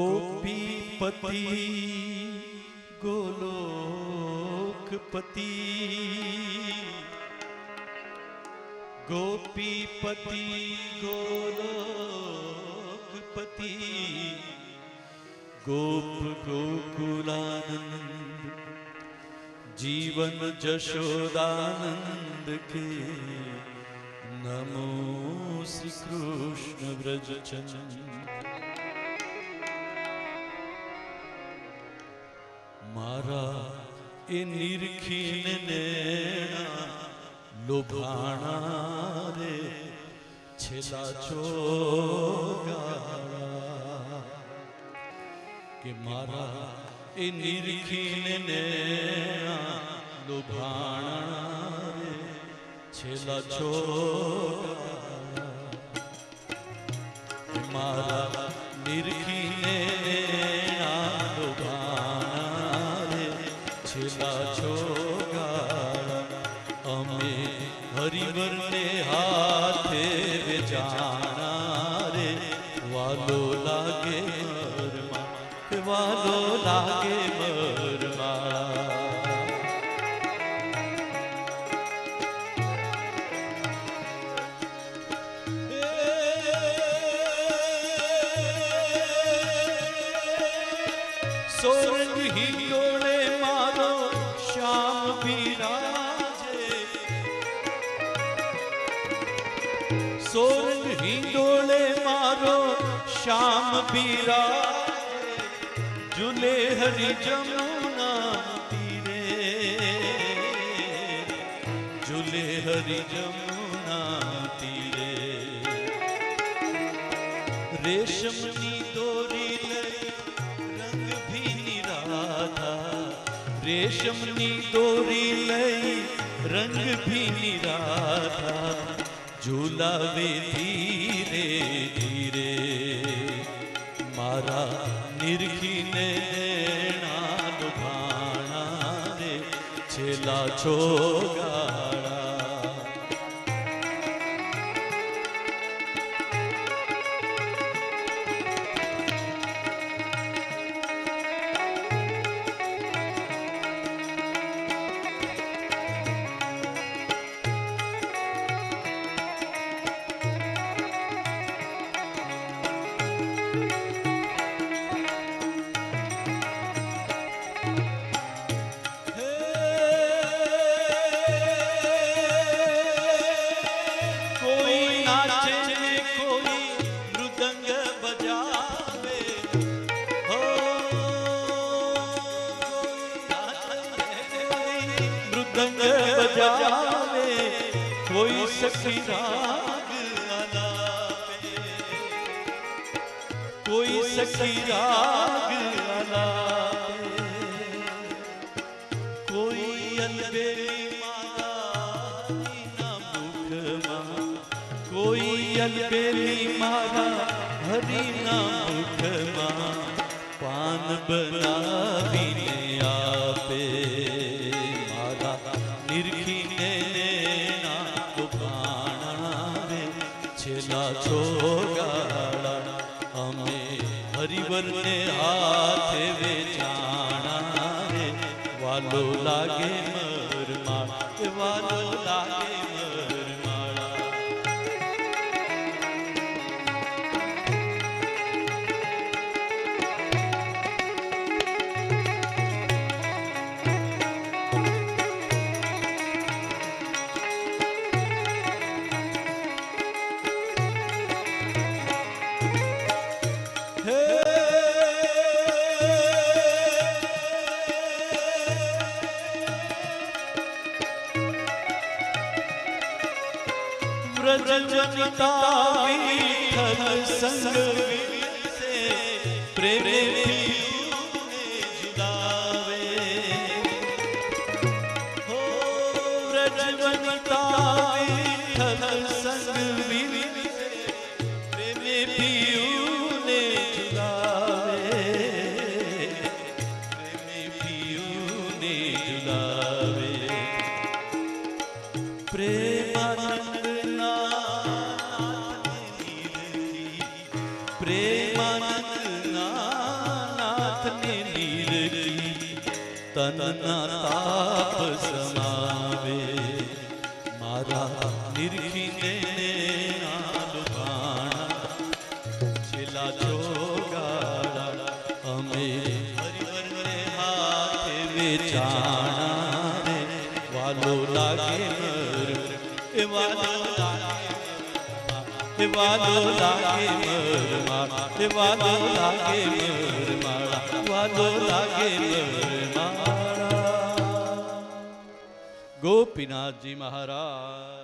गोपीपति गोलोकपति गोपीपति गोलोकपति गोप गोकुलानंद जीवन जशोदानंद के नमो श्री कृष्ण व्रजचंद। मारा ए निरखीन नैना लोभाणा रे छेला छोगाड़ा के मारा ए निरखीन नैना लोभाणा रे छेला छोगाड़ा मारा निरखीन नैना लोभाणा छेला छोगाड़ा अमे हरिवर ने हाथे बेजाना रे वालो लागे मरमा वालो लागे मरमा सोरंग ही डोले मारो श्याम बिराजे सोरंग ही डोले मारो श्याम बिराजे झूले हरि जमुना तीरे झूले हरि जमुना तीरे रेशमनी डोरी रंग भी निराला रेशमनी डोरी लई रंग भी निराला झूलावे धीरे धीरे मारा निरखीने नैना लुभाणा रे छेला छोगाड़ा बजावे कोई सखी राग अलापे कोई सखी राग अलापे कोई अलबेली माला ना मुख मां कोई अलबेली माला हरि ना मुख मां पान बनावीने आपे निरखीने नैना लुभाणा रे छेला छोगाड़ा अमे हरिवर ने हाथे बेचाणा रे वालो लागे मरमा वालो लागे मरमाड़ा व्रजजनिता विठल संग से प्रेम जुदावे हो व्रजजनिता विठल संग से प्रेम पियू ने जुदावे प्रेम पियू ने जुदावे પ્રેમાનંદ નાથને નીરખી તનના તાપ સમાવે મારા નિરખીને છેલ્લા ચોગાડા અમે હરિવરને હાથે વેચાણા વાલો લાગે મર એ વાલો લાગે વાલો લાગે મર મારા એ વાલો લાગે મર મારા વાલો લાગે મર મારા. ગોપીનાથજી મહારાજ.